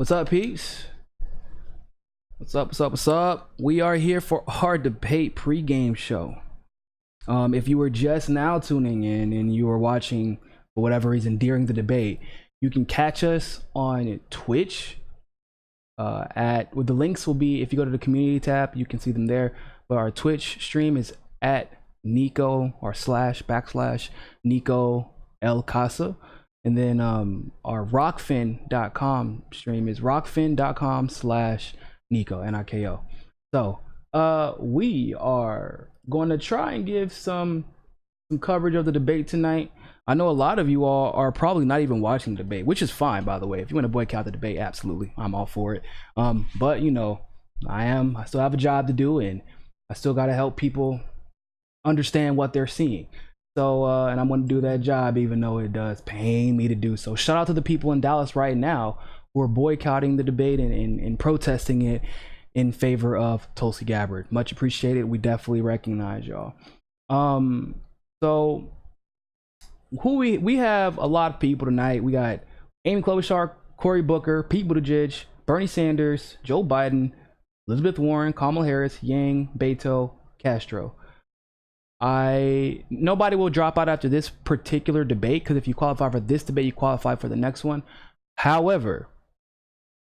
What's up, peeps? What's up? We are here for our debate pregame show. If you were just now tuning in and you were watching for whatever reason during the debate, you can catch us on Twitch. With the links will be, if you go to the community tab, you can see them there. But our Twitch stream is at Niko or / Niko El Casa. And then our rockfin.com stream is rockfin.com/Niko, Niko. So we are going to try and give some coverage of the debate tonight. I know a lot of you all are probably not even watching the debate, which is fine, by the way. If you want to boycott the debate, absolutely, I'm all for it. But you know, I still have a job to do, and I still got to help people understand what they're seeing. So and I'm going to do that job, even though it does pain me to do so. Shout out to the people in Dallas right now who are boycotting the debate and protesting it in favor of Tulsi Gabbard. Much appreciated. We definitely recognize y'all. So who we have a lot of people tonight. We got Amy Klobuchar, Cory Booker, Pete Buttigieg, Bernie Sanders, Joe Biden, Elizabeth Warren, Kamala Harris, Yang, Beto, Castro. Nobody will drop out after this particular debate, because if you qualify for this debate, you qualify for the next one. However,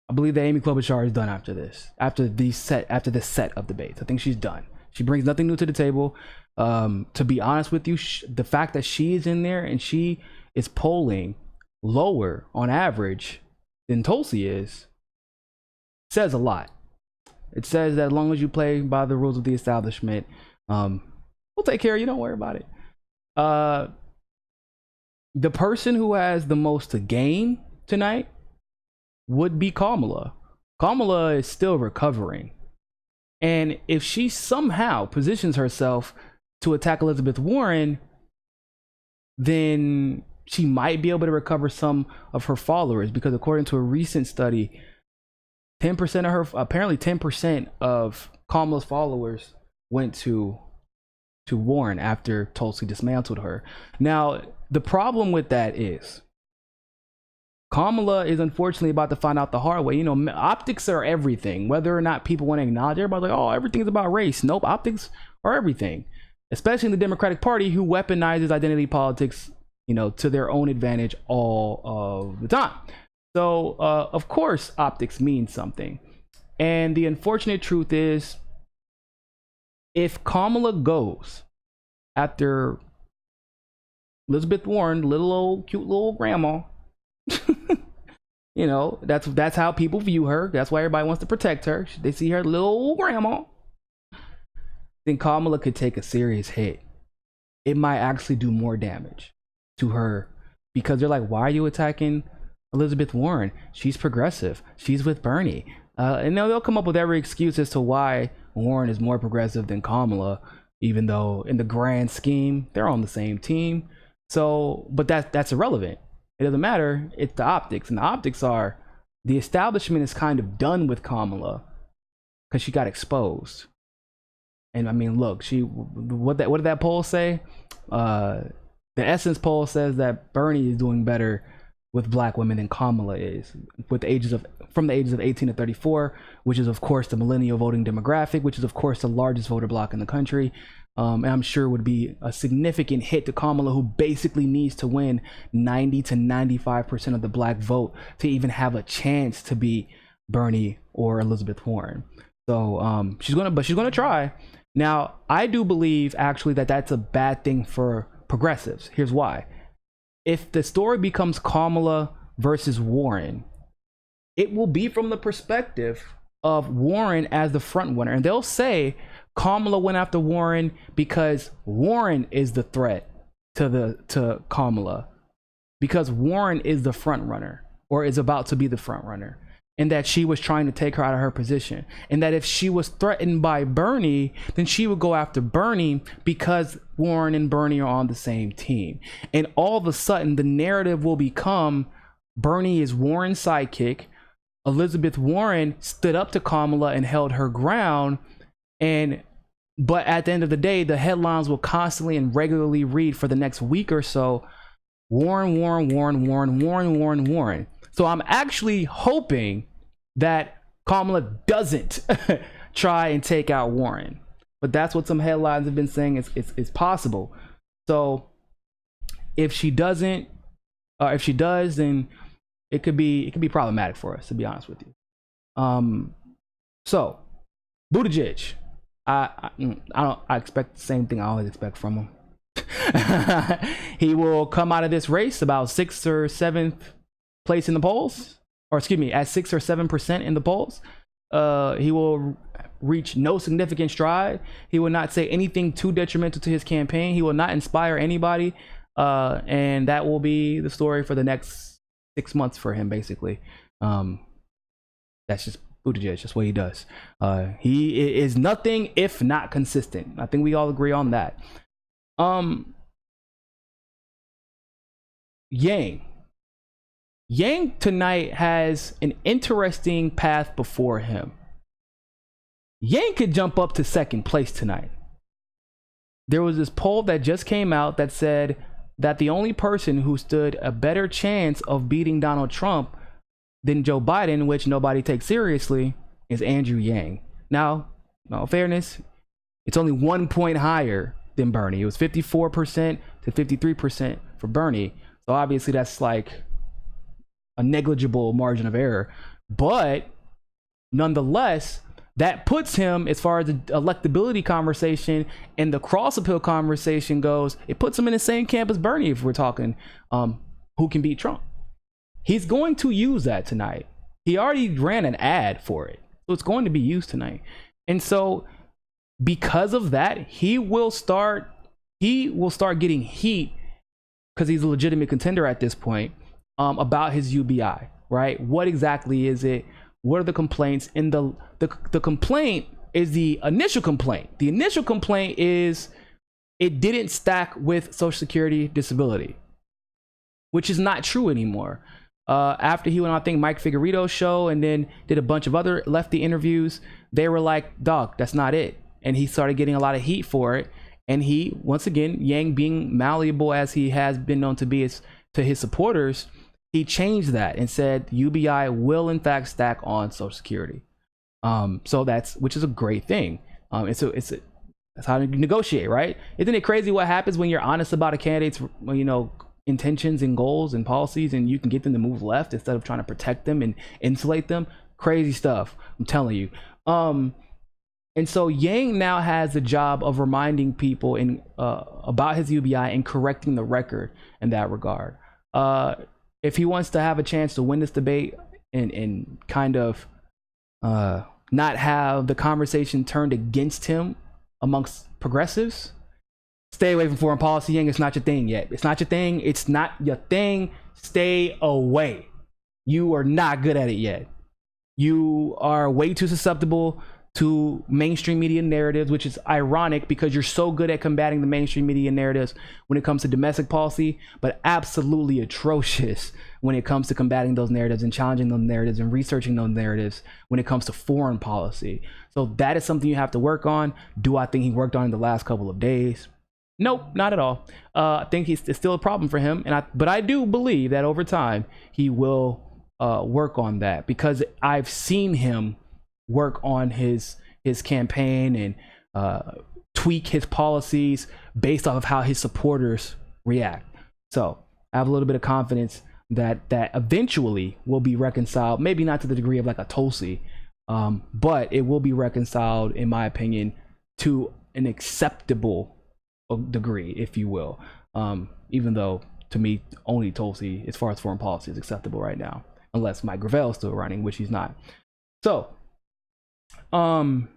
I believe that Amy Klobuchar is done after this, after this set of debates. I think she's done. She brings nothing new to the table. To be honest with you, the fact that she is in there and she is polling lower on average than Tulsi is says a lot. It says that as long as you play by the rules of the establishment, we'll take care of you. Don't worry about it. The person who has the most to gain tonight would be Kamala. Kamala is still recovering. And if she somehow positions herself to attack Elizabeth Warren, then she might be able to recover some of her followers, because according to a recent study, 10% of Kamala's followers went to Warren after Tulsi dismantled her. Now, the problem with that is Kamala is unfortunately about to find out the hard way. You know, optics are everything. Whether or not people want to acknowledge it, everybody's like, oh, everything's about race. Nope, optics are everything. Especially in the Democratic Party, who weaponizes identity politics, you know, to their own advantage all of the time. So, of course, optics means something. And the unfortunate truth is, if Kamala goes after Elizabeth Warren, cute little grandma, you know, that's how people view her. That's why everybody wants to protect her. They see her little grandma. Then Kamala could take a serious hit. It might actually do more damage to her, because they're like, why are you attacking Elizabeth Warren? She's progressive. She's with Burnie. And they'll come up with every excuse as to why Warren is more progressive than Kamala, even though in the grand scheme they're on the same team. So, but that's irrelevant. It doesn't matter. It's the optics, and the optics are the establishment is kind of done with Kamala because she got exposed. And I mean, look, what did that poll say? The Essence poll says that Bernie is doing better with black women than Kamala is, from the ages of 18 to 34, which is of course the millennial voting demographic, which is of course the largest voter bloc in the country. And I'm sure would be a significant hit to Kamala, who basically needs to win 90 to 95% of the black vote to even have a chance to beat Bernie or Elizabeth Warren. So she's gonna try. Now, I do believe actually that that's a bad thing for progressives. Here's why. If the story becomes Kamala versus Warren, it will be from the perspective of Warren as the front runner. And they'll say Kamala went after Warren because Warren is the threat to Kamala, because Warren is the front runner, or is about to be the front runner, and that she was trying to take her out of her position, and that if she was threatened by Bernie, then she would go after Bernie because Warren and Bernie are on the same team. And all of a sudden the narrative will become Bernie is Warren's sidekick, Elizabeth Warren stood up to Kamala and held her ground, but at the end of the day, the headlines will constantly and regularly read for the next week or so, Warren. So I'm actually hoping that Kamala doesn't try and take out Warren. But that's what some headlines have been saying is possible. So if she doesn't, or if she does, then it could be problematic for us, to be honest with you. So Buttigieg, I expect the same thing I always expect from him. He will come out of this race about 6th or 7th place in the polls, or excuse me, at 6 or 7% in the polls. He will reach no significant stride. He will not say anything too detrimental to his campaign. He will not inspire anybody, and that will be the story for the next 6 months for him, basically. That's just Buttigieg. That's what he does. He is nothing if not consistent. I think we all agree on that. Yang tonight has an interesting path before him. Yang could jump up to 2nd place tonight. There was this poll that just came out that said that the only person who stood a better chance of beating Donald Trump than Joe Biden, which nobody takes seriously, is Andrew Yang. Now, in all fairness, it's only 1 point higher than Burnie. It was 54% to 53% for Burnie. So obviously that's like a negligible margin of error. But nonetheless, that puts him, as far as the electability conversation and the cross appeal conversation goes, it puts him in the same camp as Burnie, if we're talking who can beat Trump. He's going to use that tonight. He already ran an ad for it, so it's going to be used tonight. And so because of that, he will start getting heat, because he's a legitimate contender at this point, about his UBI, right? What exactly is it? What are the complaints? And the complaint is the initial complaint. The initial complaint is it didn't stack with Social Security disability, which is not true anymore. After he went on, I think, Mike Figueredo's show and then did a bunch of other lefty interviews, they were like, dog, that's not it. And he started getting a lot of heat for it. And he, once again, Yang being malleable as he has been known to be to his supporters, he changed that and said UBI will in fact stack on Social Security. So which is a great thing. That's how you negotiate, right? Isn't it crazy what happens when you're honest about a candidate's, intentions and goals and policies, and you can get them to move left instead of trying to protect them and insulate them? Crazy stuff, I'm telling you. And so Yang now has the job of reminding people about his UBI and correcting the record in that regard. If he wants to have a chance to win this debate and kind of not have the conversation turned against him amongst progressives, stay away from foreign policy, Yang. It's not your thing yet. It's not your thing. It's not your thing. Stay away. You are not good at it yet. You are way too susceptible to mainstream media narratives, which is ironic because you're so good at combating the mainstream media narratives when it comes to domestic policy, but absolutely atrocious when it comes to combating those narratives and challenging those narratives and researching those narratives when it comes to foreign policy. So that is something you have to work on. Do I think he worked on it in the last couple of days? Nope, not at all. I think it's still a problem for him, but I do believe that over time he will work on that, because I've seen him work on his campaign and tweak his policies based off of how his supporters react. So I have a little bit of confidence that eventually will be reconciled, maybe not to the degree of like a Tulsi, but it will be reconciled, in my opinion, to an acceptable degree, if you will, even though to me only Tulsi, as far as foreign policy, is acceptable right now, unless Mike Gravel is still running, which he's not. So Beto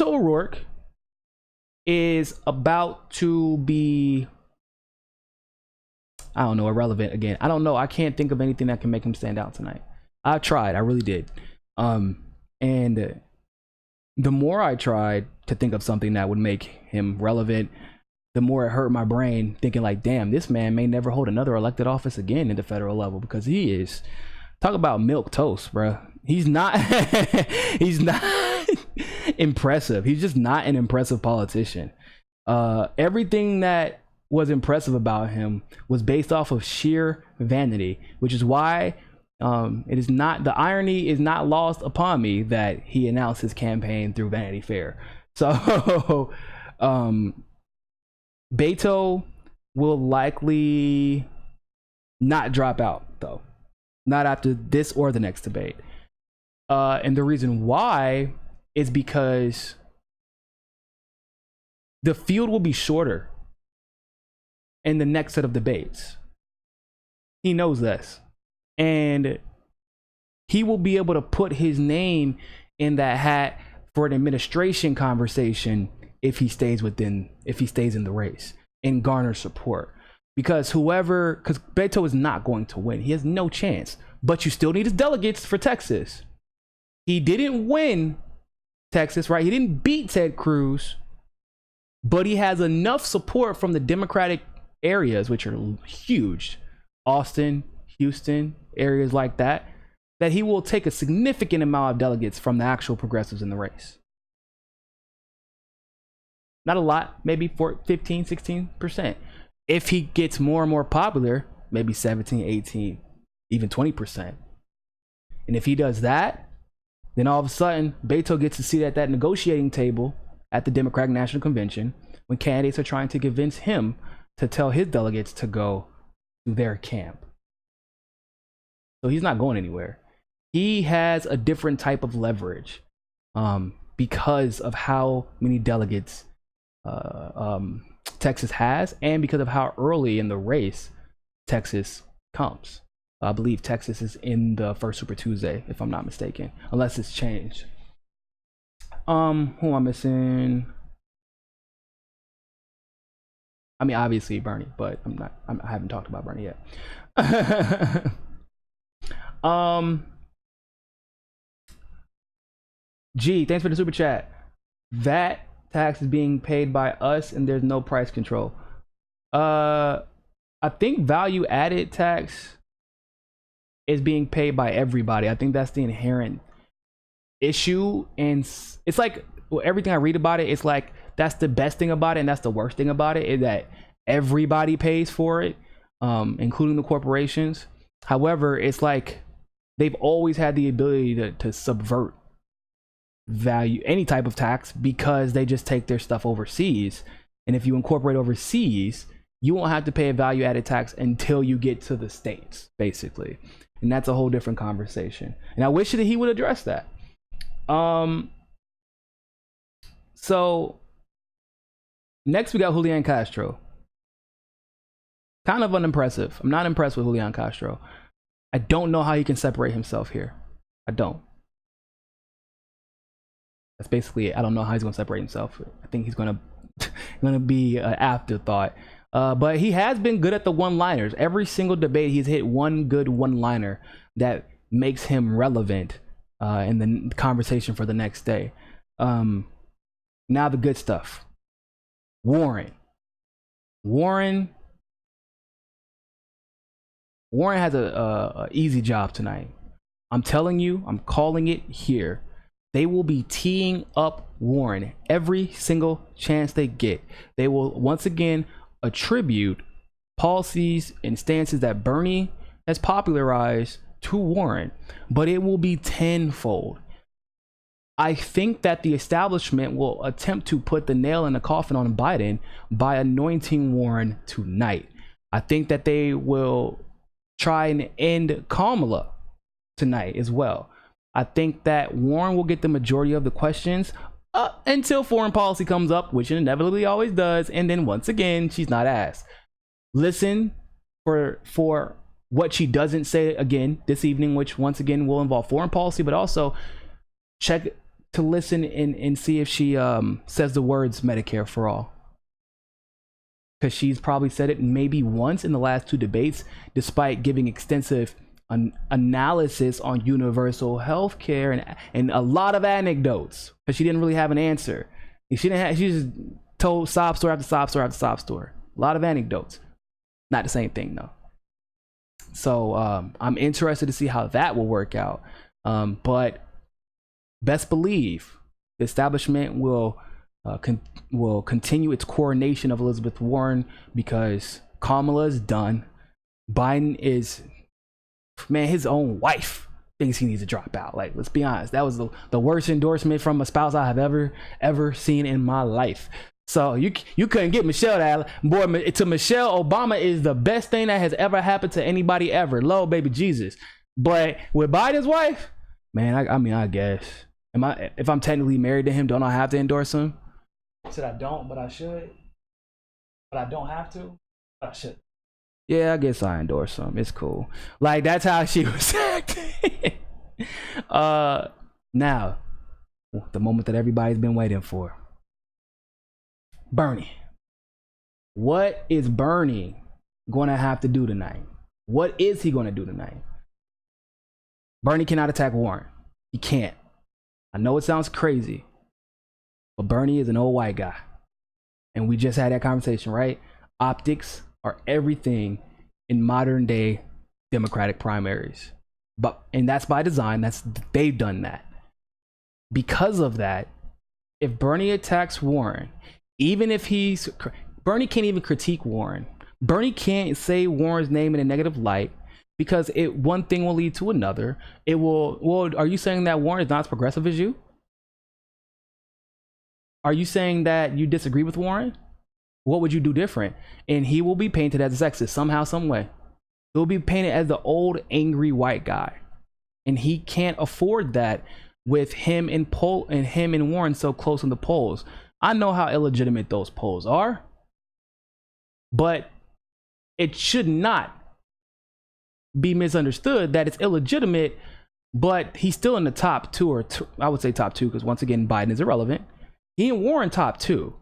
O'Rourke is about to be, I don't know, irrelevant again. I don't know. I can't think of anything that can make him stand out tonight. I tried. I really did. And the more I tried to think of something that would make him relevant, the more it hurt my brain, thinking like, damn, this man may never hold another elected office again at the federal level, because he is, talk about milk toast, bro. He's not he's not impressive. He's just not an impressive politician. Everything that was impressive about him was based off of sheer vanity, which is why It is not, the irony is not lost upon me that he announced his campaign through Vanity Fair. So Beto will likely not drop out, though, not after this or the next debate. And the reason why is because the field will be shorter in the next set of debates. He knows this. And he will be able to put his name in that hat for an administration conversation if he stays in the race and garner support. Because Beto is not going to win. He has no chance. But you still need his delegates for Texas. He didn't win Texas, right? He didn't beat Ted Cruz. But he has enough support from the Democratic areas, which are huge. Austin, Houston, areas like that he will take a significant amount of delegates from the actual progressives in the race. Not a lot, maybe 15, 16%. If he gets more and more popular, maybe 17, 18, even 20%. And if he does that, then all of a sudden, Beto gets to sit at that negotiating table at the Democratic National Convention when candidates are trying to convince him to tell his delegates to go to their camp. So he's not going anywhere. He has a different type of leverage because of how many delegates Texas has, and because of how early in the race Texas comes. I believe Texas is in the first Super Tuesday, if I'm not mistaken, unless it's changed. Who am I missing? I mean, obviously Burnie, but I haven't talked about Burnie yet. G, thanks for the super chat. VAT tax is being paid by us and there's no price control. I think value added tax is being paid by everybody. I think that's the inherent issue. And it's like, well, everything I read about it, it's like that's the best thing about it and that's the worst thing about it, is that everybody pays for it, including the corporations. However, it's like they've always had the ability to subvert value, any type of tax, because they just take their stuff overseas. And if you incorporate overseas, you won't have to pay a value added tax until you get to the States, basically. And that's a whole different conversation. And I wish that he would address that. So next we got Julian Castro. Kind of unimpressive. I'm not impressed with Julian Castro. I don't know how he can separate himself here. I don't. That's basically it. I don't know how he's going to separate himself. I think he's going to be an afterthought. But he has been good at the one-liners. Every single debate, he's hit one good one-liner that makes him relevant in the conversation for the next day. Now the good stuff. Warren has a easy job tonight. I'm telling you, I'm calling it here. They will be teeing up Warren every single chance they get. They will once again attribute policies and stances that Burnie has popularized to Warren, but it will be tenfold. I think that the establishment will attempt to put the nail in the coffin on Biden by anointing Warren tonight. I think that they will try and end Kamala tonight as well. I think that Warren will get the majority of the questions until foreign policy comes up, which it inevitably always does, and then once again she's not asked. Listen for what she doesn't say again this evening, which once again will involve foreign policy, but also check to listen and see if she says the words Medicare for all, because she's probably said it maybe once in the last two debates, despite giving extensive analysis on universal health care and a lot of anecdotes, because she didn't really have an answer. She just told sob story after sob story after sob story. A lot of anecdotes. Not the same thing though. So I'm interested to see how that will work out. But best believe the establishment will continue its coronation of Elizabeth Warren, because Kamala is done. Biden is Man, his own wife thinks he needs to drop out. Like, let's be honest, that was the worst endorsement from a spouse I have ever seen in my life. So you couldn't get Michelle that. Boy, to Michelle, Obama is the best thing that has ever happened to anybody ever. Lord, baby Jesus. But with Biden's wife, man, I mean, I guess. If I'm technically married to him, don't I have to endorse him? I said I don't, but I should. But I don't have to, but I should. Yeah, I guess I endorse him. It's cool. Like, that's how she was acting. Now, the moment that everybody's been waiting for. Burnie. What is Burnie going to have to do tonight? What is he going to do tonight? Burnie cannot attack Warren. He can't. I know it sounds crazy, but Burnie is an old white guy. And we just had that conversation, right? Optics are everything in modern day Democratic primaries. And that's by design. They've done that. Because of that, if Burnie attacks Warren, even if Burnie can't even critique Warren. Burnie can't say Warren's name in a negative light, because one thing will lead to another. Well, are you saying that Warren is not as progressive as you? Are you saying that you disagree with Warren? What would you do different? And he will be painted as a sexist somehow, some way. He'll be painted as the old, angry white guy. And he can't afford that with him and Warren so close in the polls. I know how illegitimate those polls are, but it should not be misunderstood that it's illegitimate, but he's still in the top two, I would say top two, because once again, Biden is irrelevant. He and Warren top two,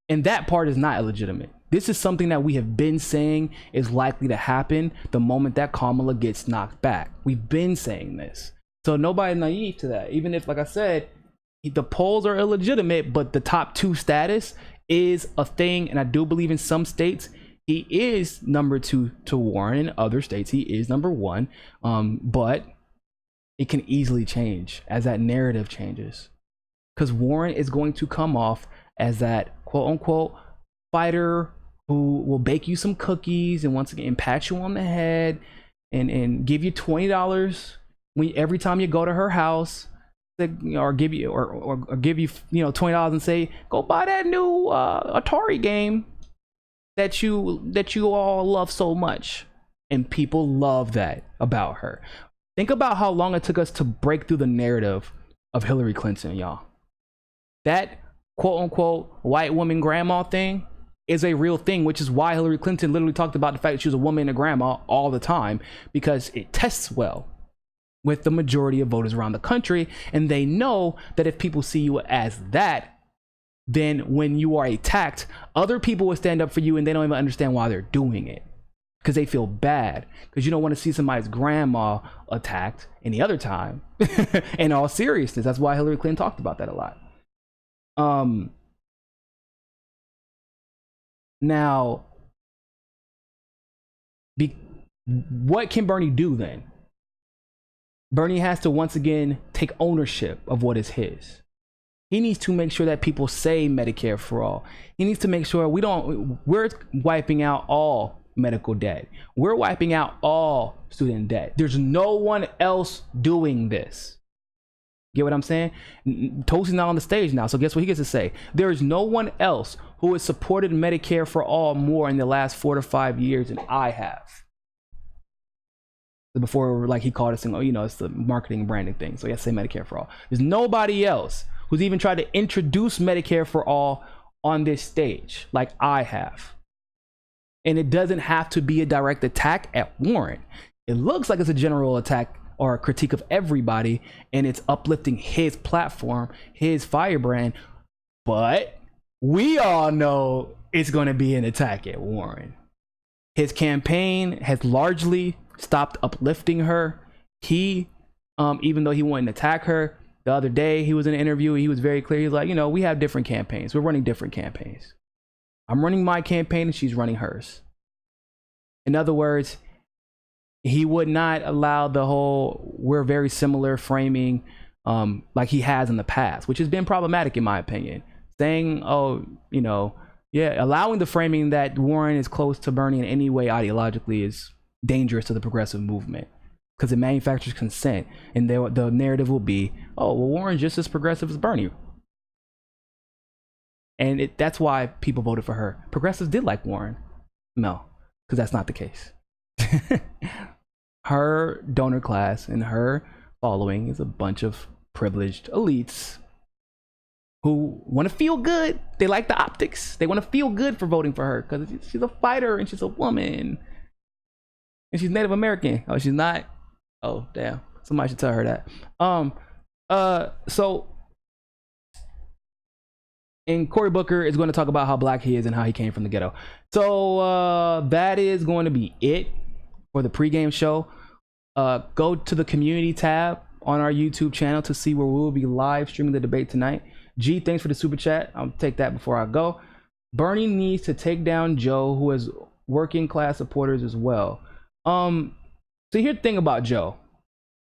and that part is not illegitimate. This is something that we have been saying is likely to happen the moment that Kamala gets knocked back. We've been saying this, so nobody's naive to that. Even if, like I said, the polls are illegitimate, but the top two status is a thing, and I do believe in some states he is number two to Warren. In other states he is number one, but it can easily change as that narrative changes, because Warren is going to come off as that quote unquote fighter who will bake you some cookies and once again pat you on the head and give you $20 every time you go to her house, or give you $20 and say, go buy that new Atari game that you all love so much. And people love that about her. Think about how long it took us to break through the narrative of Hillary Clinton, y'all. That quote unquote white woman grandma thing is a real thing, which is why Hillary Clinton literally talked about the fact that she was a woman and a grandma all the time, because it tests well with the majority of voters around the country. And they know that if people see you as that, then when you are attacked, other people will stand up for you, and they don't even understand why they're doing it, because they feel bad, because you don't want to see somebody's grandma attacked any other time. In all seriousness, that's why Hillary Clinton talked about that a lot. Now, what can Burnie do then? Burnie has to once again take ownership of what is his. He needs to make sure that people say Medicare for all. He needs to make sure we're wiping out all medical debt. We're wiping out all student debt. There's no one else doing this. Get what I'm saying? Toasie's not on the stage now, so guess what he gets to say? There is no one else who has supported Medicare for all more in the last 4 to 5 years than I have. Before, like, he called us saying, oh, it's the marketing and branding thing, so he has to say Medicare for all. There's nobody else who's even tried to introduce Medicare for all on this stage like I have. And it doesn't have to be a direct attack at Warren. It looks like it's a general attack or a critique of everybody, and it's uplifting his platform, his firebrand. But we all know it's going to be an attack at Warren. His campaign has largely stopped uplifting her. He, even though he wouldn't attack her, the other day he was in an interview, he was very clear. He's like, we have different campaigns. We're running different campaigns. I'm running my campaign and she's running hers. In other words, he would not allow the whole we're very similar framing like he has in the past, which has been problematic in my opinion. Saying, allowing the framing that Warren is close to Burnie in any way ideologically is dangerous to the progressive movement. because it manufactures consent, and the narrative will be, oh, well, Warren's just as progressive as Bernie. And that's why people voted for her. Progressives did like Warren. No, because that's not the case. Her donor class and her following is a bunch of privileged elites who want to feel good. They like the optics. They want to feel good for voting for her because she's a fighter and she's a woman. And she's Native American. Oh, she's not? Oh, damn. Somebody should tell her that. So, and Cory Booker is going to talk about how black he is and how he came from the ghetto. So that is going to be it for the pregame show. Go to the community tab on our YouTube channel to see where we will be live streaming the debate tonight. G, thanks for the super chat. I'll take that before I go. Bernie needs to take down Joe, who has working class supporters as well. So here's the thing about Joe.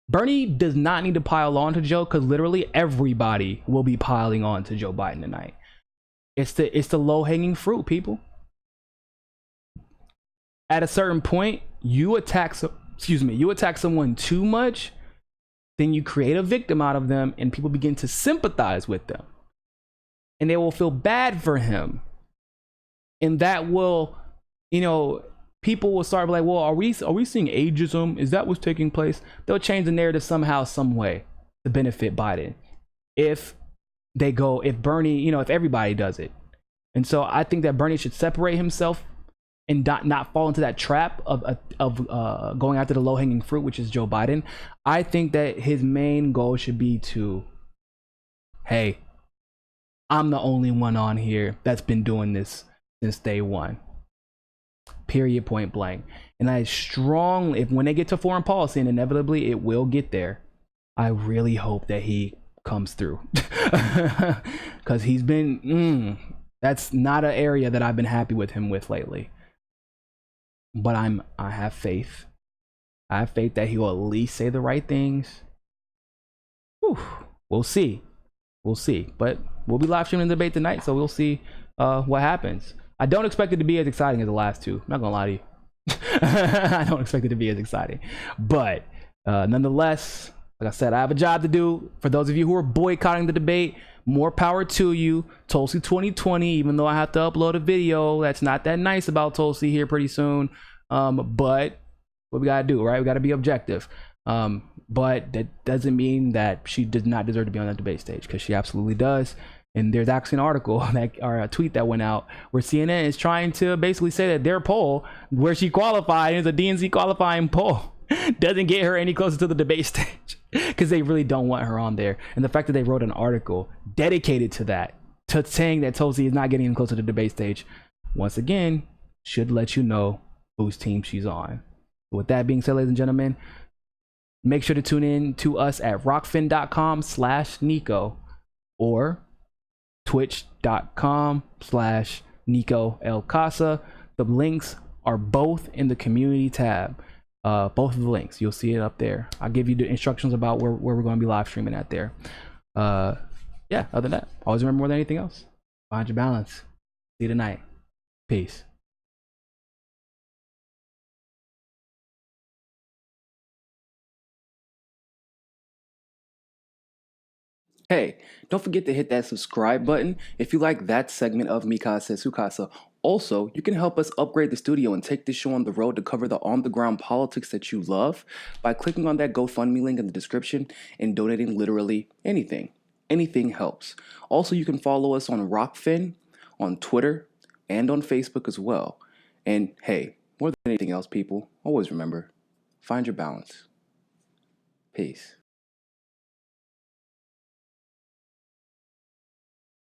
Bernie does not need to pile on to Joe because literally everybody will be piling on to Joe Biden tonight. It's the low-hanging fruit, people. At a certain point, you attack someone too much, then you create a victim out of them and people begin to sympathize with them. And they will feel bad for him. And that will, people will start like, well, are we seeing ageism? Is that what's taking place? They'll change the narrative somehow, some way to benefit Biden. If Bernie, if everybody does it. And so I think that Bernie should separate himself and not fall into that trap of going after the low-hanging fruit, which is Joe Biden. I think that his main goal should be to, hey, I'm the only one on here that's been doing this since day one. Period, point blank. And I strongly, when they get to foreign policy, and inevitably it will get there, I really hope that he comes through. Because he's been, that's not an area that I've been happy with him with lately. But I have faith. I have faith that he will at least say the right things. Whew. We'll see. But we'll be live streaming the debate tonight, so we'll see what happens. I don't expect it to be as exciting as the last two. I'm not gonna lie to you. I don't expect it to be as exciting. But nonetheless, like I said, I have a job to do. For those of you who are boycotting the debate, more power to you. Tulsi 2020, even though I have to upload a video that's not that nice about Tulsi here pretty soon. But what we gotta do, right? We gotta be objective. But that doesn't mean that she does not deserve to be on that debate stage, because she absolutely does. And there's actually an article or a tweet that went out where CNN is trying to basically say that their poll, where she qualified, is a DNC qualifying poll, doesn't get her any closer to the debate stage, because they really don't want her on there. And the fact that they wrote an article dedicated to that, to saying that Tulsi is not getting any closer to the debate stage, once again, should let you know whose team she's on. With that being said, ladies and gentlemen, make sure to tune in to us at rockfin.com/Niko or twitch.com/Niko El Casa. The links are both in the community tab. Both of the links, you'll see it up there. I'll give you the instructions about where we're going to be live streaming at there. Yeah, other than that, always remember, more than anything else, find your balance. See you tonight. Peace. Hey, don't forget to hit that subscribe button if you like that segment of Mikasa Sukasa. Also, you can help us upgrade the studio and take this show on the road to cover the on-the-ground politics that you love by clicking on that GoFundMe link in the description and donating literally anything. Anything helps. Also, you can follow us on Rockfin, on Twitter, and on Facebook as well. And hey, more than anything else, people, always remember, find your balance. Peace.